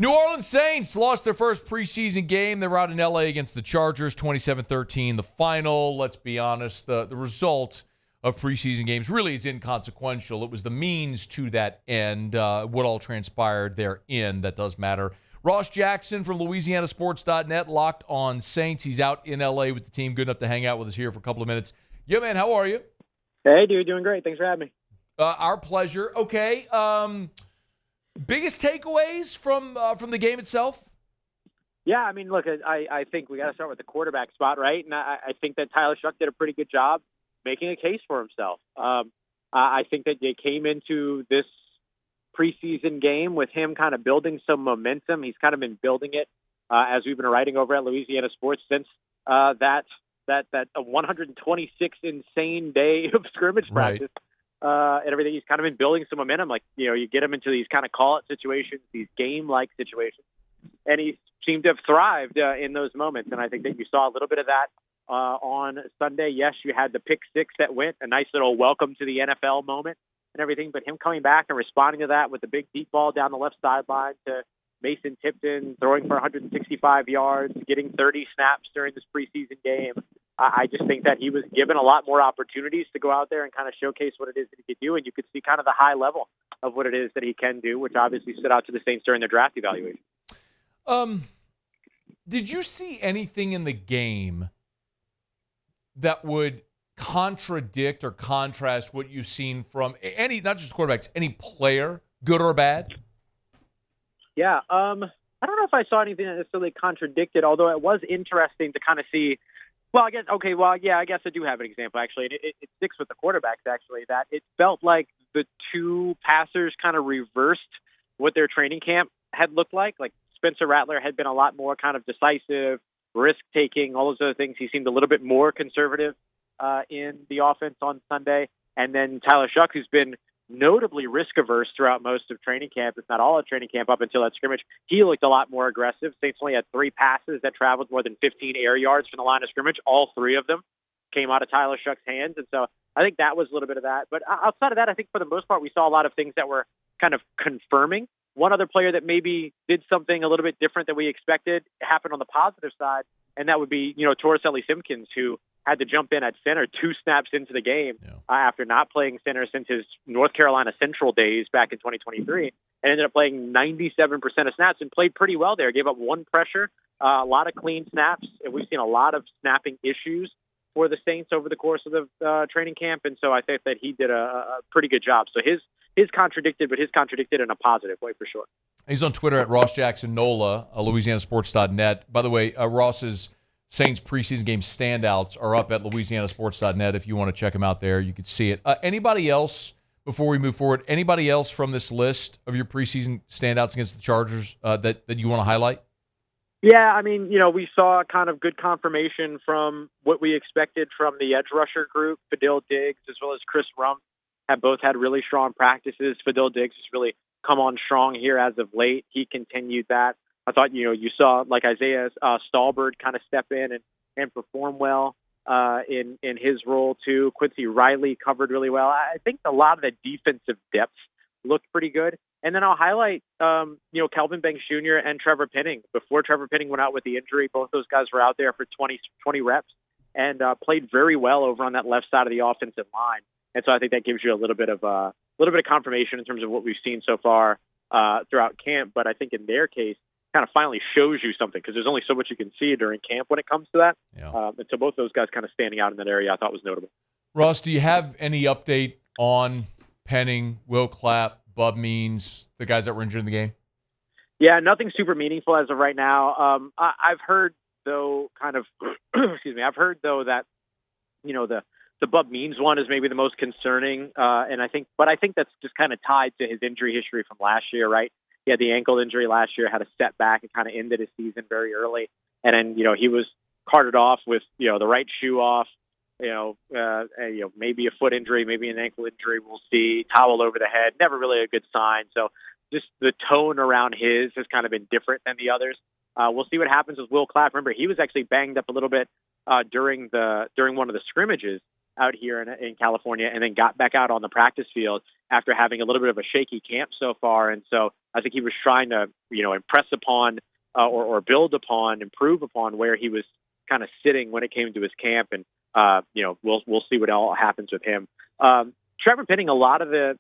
New Orleans Saints lost their first preseason game. They were out in L.A. against the Chargers, 27-13. The final, let's be honest, the result of preseason games really is inconsequential. It was the means to that end, what all transpired therein that does matter. Ross Jackson from LouisianaSports.net, LockedOn Saints. He's out in L.A. with the team. Good enough to hang out with us here for a couple of minutes. Yeah, man, how are you? Hey, dude, doing great. Thanks for having me. Our pleasure. Okay. Biggest takeaways from the game itself? Yeah, I mean, look, I think we got to start with the quarterback spot, right? And I think that Tyler Shough did a pretty good job making a case for himself. I think that they came into this preseason game with him kind of building some momentum. He's kind of been building it as we've been writing over at Louisiana Sports since that 126 insane day of scrimmage practice. And everything. He's kind of been building some momentum. Like, you get him into these kind of call-it situations, these game-like situations, and he seemed to have thrived in those moments. And I think that you saw a little bit of that on Sunday. Yes, you had the pick six that went, a nice little welcome to the NFL moment and everything, but him coming back and responding to that with the big deep ball down the left sideline to Mason Tipton, throwing for 165 yards, getting 30 snaps during this preseason game. I just think that he was given a lot more opportunities to go out there and kind of showcase what it is that he could do, and you could see kind of the high level of what it is that he can do, which obviously stood out to the Saints during their draft evaluation. Did you see anything in the game that would contradict or contrast what you've seen from any, not just quarterbacks, any player, good or bad? Yeah, I don't know if I saw anything that necessarily contradicted, although it was interesting to kind of see. Well, I guess I do have an example, actually. And it sticks with the quarterbacks, actually, that it felt like the two passers kind of reversed what their training camp had looked like. Like Spencer Rattler had been a lot more kind of decisive, risk-taking, all those other things. He seemed a little bit more conservative in the offense on Sunday. And then Tyler Shough, who's been notably risk-averse throughout most of training camp, if not all of training camp up until that scrimmage, he looked a lot more aggressive. Saints only had 3 passes that traveled more than 15 air yards from the line of scrimmage. All 3 of them came out of Tyler Shough's hands. And so I think that was a little bit of that. But outside of that, I think for the most part, we saw a lot of things that were kind of confirming. One other player that maybe did something a little bit different than we expected happened on the positive side, and that would be, Torricelli Simpkins, who had to jump in at center 2 snaps into the game after not playing center since his North Carolina Central days back in 2023, and ended up playing 97% of snaps and played pretty well there. Gave up 1 pressure, a lot of clean snaps, and we've seen a lot of snapping issues for the Saints over the course of the training camp, and so I think that he did a pretty good job. So his contradicted, but his contradicted in a positive way for sure. He's on Twitter at Ross Jackson Nola, LouisianaSports.net. By the way, Ross's Saints preseason game standouts are up at LouisianaSports.net. If you want to check them out there, you can see it. Anybody else, before we move forward, anybody else from this list of your preseason standouts against the Chargers that you want to highlight? Yeah, I mean, we saw kind of good confirmation from what we expected from the edge rusher group. Fadil Diggs as well as Chris Rump have both had really strong practices. Fadil Diggs has really come on strong here as of late. He continued that. I thought, you saw like Isaiah Stallbird kind of step in and perform well in his role too. Quincy Riley covered really well. I think a lot of the defensive depth looked pretty good. And then I'll highlight, Kelvin Banks Jr. and Trevor Penning. Before Trevor Penning went out with the injury, both those guys were out there for 20 reps and played very well over on that left side of the offensive line. And so I think that gives you a little bit of confirmation in terms of what we've seen so far throughout camp. But I think in their case, kind of finally shows you something because there's only so much you can see during camp when it comes to that. Yeah. And so both those guys kind of standing out in that area I thought was notable. Ross, do you have any update on Penning, Will Clapp, Bub Means, the guys that were injured in the game? Yeah, nothing super meaningful as of right now. I've heard though I've heard though that, the Bub Means one is maybe the most concerning. And I think that's just kind of tied to his injury history from last year, right? He had the ankle injury last year, had a setback, and kind of ended his season very early. And then, he was carted off with, the right shoe off, maybe a foot injury, maybe an ankle injury. We'll see. Towel over the head, never really a good sign. So just the tone around his has kind of been different than the others. We'll see what happens with Will Clapp. Remember, he was actually banged up a little bit during one of the scrimmages out here in California, and then got back out on the practice field after having a little bit of a shaky camp so far. And so I think he was trying to, impress upon or build upon, improve upon where he was kind of sitting when it came to his camp. And, we'll see what all happens with him. Trevor Penning, a lot of the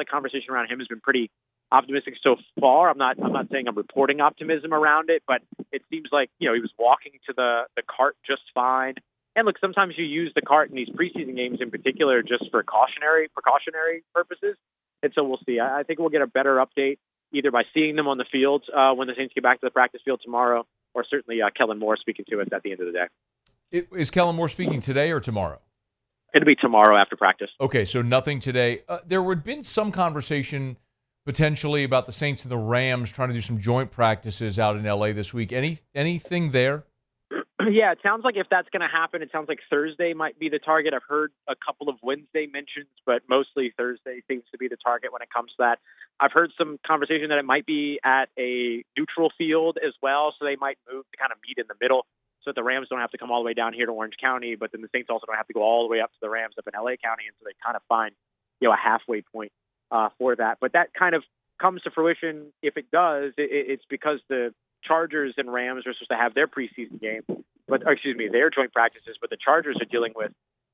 conversation around him has been pretty optimistic so far. I'm not saying I'm reporting optimism around it, but it seems like, he was walking to the cart just fine. And look, sometimes you use the cart in these preseason games in particular just for precautionary purposes. And so we'll see. I think we'll get a better update either by seeing them on the field when the Saints get back to the practice field tomorrow, or certainly Kellen Moore speaking to us at the end of the day. Is Kellen Moore speaking today or tomorrow? It'll be tomorrow after practice. Okay, so nothing today. There would have been some conversation potentially about the Saints and the Rams trying to do some joint practices out in L.A. this week. Anything there? Yeah, it sounds like if that's going to happen, it sounds like Thursday might be the target. I've heard a couple of Wednesday mentions, but mostly Thursday seems to be the target when it comes to that. I've heard some conversation that it might be at a neutral field as well, so they might move to kind of meet in the middle so that the Rams don't have to come all the way down here to Orange County, but then the Saints also don't have to go all the way up to the Rams up in L.A. County, and so they kind of find a halfway point for that. But that kind of comes to fruition. If it does, it's because the Chargers and Rams are supposed to have their preseason game, their joint practices, but the Chargers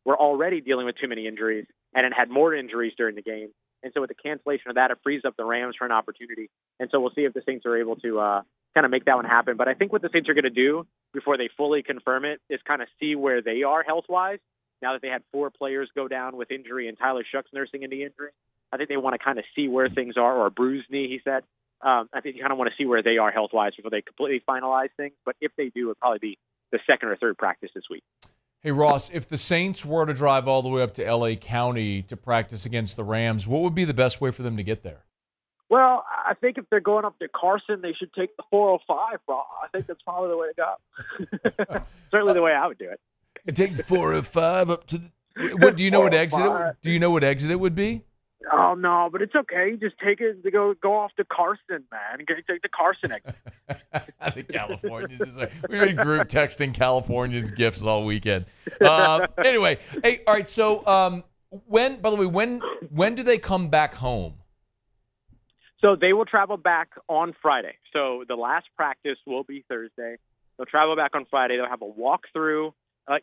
were already dealing with too many injuries and had more injuries during the game. And so with the cancellation of that, it frees up the Rams for an opportunity. And so we'll see if the Saints are able to kind of make that one happen. But I think what the Saints are going to do before they fully confirm it is kind of see where they are health-wise. Now that they had 4 players go down with injury and Tyler Shough's nursing a knee injury, I think they want to kind of see where things are, or a bruised knee, he said. I think you kind of want to see where they are health-wise before they completely finalize things. But if they do, it'll probably be the second or third practice this week. Hey, Ross, if the Saints were to drive all the way up to L.A. County to practice against the Rams, what would be the best way for them to get there? Well, I think if they're going up to Carson, they should take the 405. I think that's probably the way to go. Certainly the way I would do it. Take the 405 up to the... What, do you know what exit it would be? Oh, no, but it's okay. Just take it to go off to Carson, man. Take the Carson exit. The Californians. We've been group texting Californians gifts all weekend. Anyway, hey, all right. So, when do they come back home? So they will travel back on Friday. So the last practice will be Thursday. They'll travel back on Friday. They'll have a walkthrough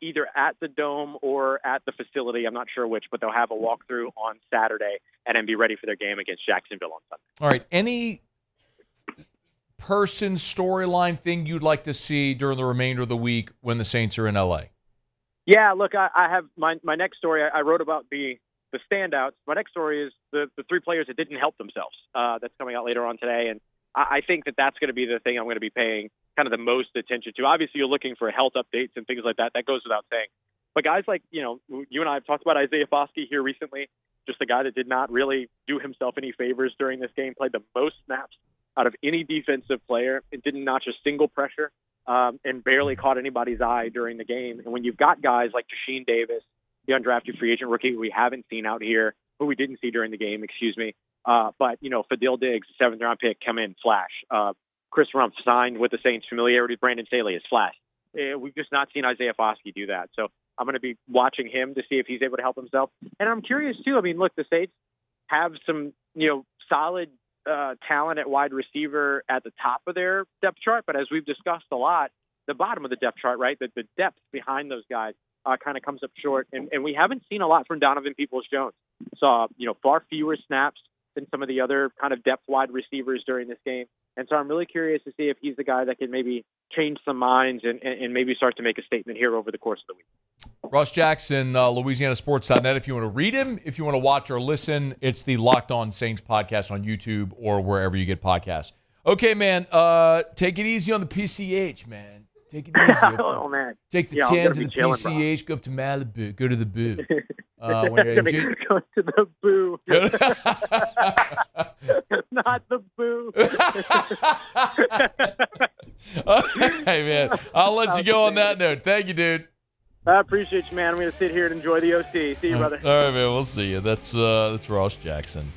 either at the Dome or at the facility. I'm not sure which, but they'll have a walkthrough on Saturday and then be ready for their game against Jacksonville on Sunday. All right. Any person, storyline thing you'd like to see during the remainder of the week when the Saints are in L.A.? Yeah, look, I have my next story. I wrote about the standouts. My next story is the 3 players that didn't help themselves. That's coming out later on today, and I think that's going to be the thing I'm going to be paying kind of the most attention to. Obviously, you're looking for health updates and things like that. That goes without saying. But guys like, you and I have talked about Isaiah Foskey here recently, just a guy that did not really do himself any favors during this game, played the most snaps out of any defensive player. It didn't notch a single pressure and barely caught anybody's eye during the game. And when you've got guys like Tasheem Davis, the undrafted free agent rookie who we haven't seen out here, who we didn't see during the game, but, Fadil Diggs, 7th-round pick, come in, flash. Chris Rumph signed with the Saints. Familiarity with Brandon Staley is flash. We've just not seen Isaiah Foskey do that. So I'm going to be watching him to see if he's able to help himself. And I'm curious, too. I mean, look, the Saints have some, solid talent at wide receiver at the top of their depth chart. But as we've discussed a lot, the bottom of the depth chart, right, the depth behind those guys kind of comes up short. And we haven't seen a lot from Donovan Peoples-Jones. Saw, far fewer snaps than some of the other kind of depth wide receivers during this game. And so I'm really curious to see if he's the guy that can maybe change some minds and maybe start to make a statement here over the course of the week. Ross Jackson, LouisianaSports.net. If you want to read him, if you want to watch or listen, it's the LockedOn Saints podcast on YouTube or wherever you get podcasts. Okay, man, take it easy on the PCH, man. Take it easy. Oh, man. Take the 10 to the PCH, go up to Malibu, go to the Boo. Go to the Boo. Not the Boo. Hey, man, I'll let you go on that note. Thank you, dude. I appreciate you, man. I'm going to sit here and enjoy the OC. See you, brother. All right, man, we'll see you. That's Ross Jackson.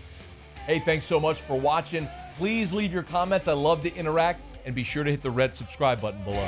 Hey, thanks so much for watching. Please leave your comments. I love to interact. And be sure to hit the red subscribe button below.